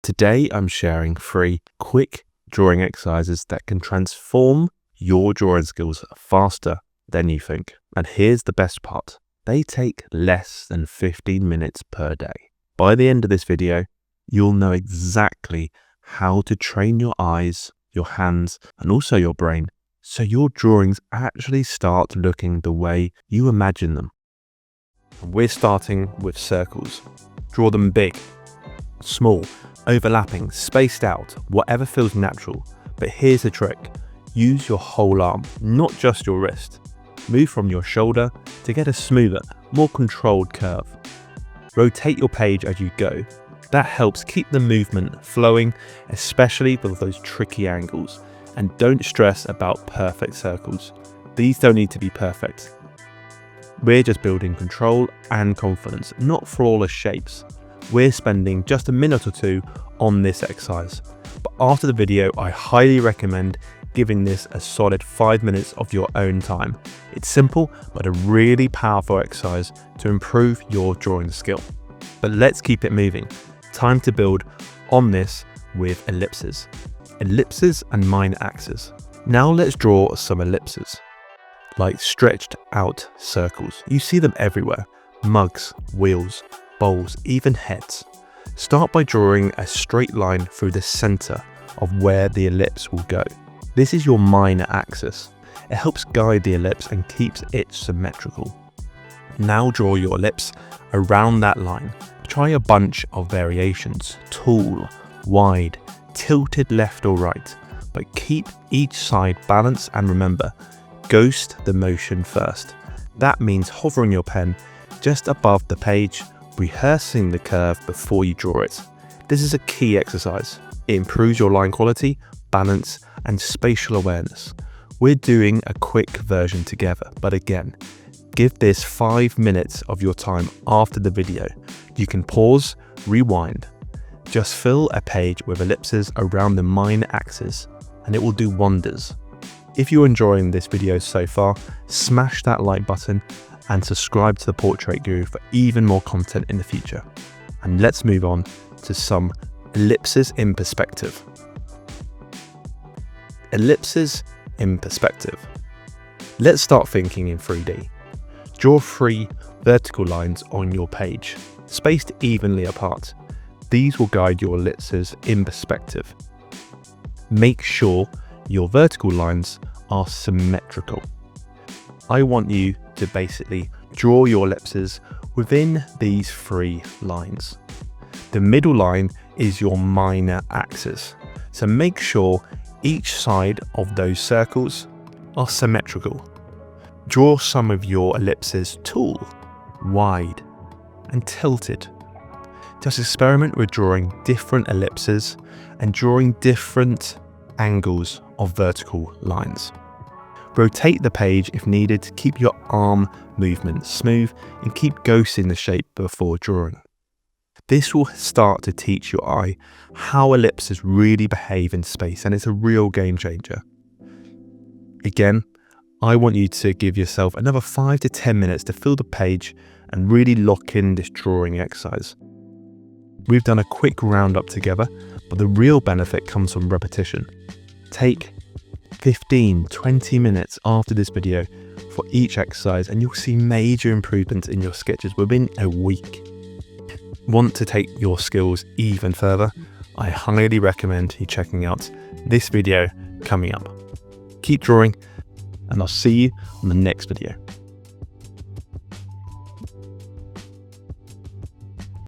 Today I'm sharing 3 quick drawing exercises that can transform your drawing skills faster than you think. And here's the best part. They take less than 15 minutes per day. By the end of this video, you'll know exactly how to train your eyes, your hands, and also your brain so your drawings actually start looking the way you imagine them. We're starting with circles. Draw them big, small, overlapping, spaced out, whatever feels natural. But here's the trick. Use your whole arm, not just your wrist. Move from your shoulder to get a smoother, more controlled curve. Rotate your page as you go. That helps keep the movement flowing, especially with those tricky angles. And don't stress about perfect circles. These don't need to be perfect. We're just building control and confidence, not flawless shapes. We're spending just a minute or 2 on this exercise. But after the video, I highly recommend giving this a solid 5 minutes of your own time. It's simple, but a really powerful exercise to improve your drawing skill. But let's keep it moving. Time to build on this with ellipses. Ellipses and minor axes. Now let's draw some ellipses, like stretched out circles. You see them everywhere. Mugs, wheels, bowls, even heads. Start by drawing a straight line through the center of where the ellipse will go. This is your minor axis. It helps guide the ellipse and keeps it symmetrical. Now draw your ellipse around that line. Try a bunch of variations. Tall, wide, tilted left or right, but keep each side balanced and remember, ghost the motion first. That means hovering your pen just above the page, rehearsing the curve before you draw it. This is a key exercise. It improves your line quality, balance, and spatial awareness. We're doing a quick version together, but again, give this 5 minutes of your time after the video. You can pause, rewind. Just fill a page with ellipses around the minor axis and it will do wonders. If you're enjoying this video so far, smash that like button and subscribe to the Portrait Guru for even more content in the future. And let's move on to some ellipses in perspective. Ellipses in perspective. Let's start thinking in 3D. Draw 3 vertical lines on your page, spaced evenly apart. These will guide your ellipses in perspective. Make sure your vertical lines are symmetrical. I want you to basically draw your ellipses within these 3 lines. The middle line is your minor axis, so make sure each side of those circles are symmetrical. Draw some of your ellipses tall, wide, and tilted. Just experiment with drawing different ellipses and drawing different angles of vertical lines. Rotate the page if needed to keep your arm movement smooth and keep ghosting the shape before drawing. This will start to teach your eye how ellipses really behave in space, and it's a real game changer. Again, I want you to give yourself another 5 to 10 minutes to fill the page and really lock in this drawing exercise. We've done a quick roundup together, but the real benefit comes from repetition. Take 15-20 minutes after this video for each exercise and you'll see major improvements in your sketches within a week. Want to take your skills even further? I highly recommend you checking out this video coming up. Keep drawing and I'll see you on the next video.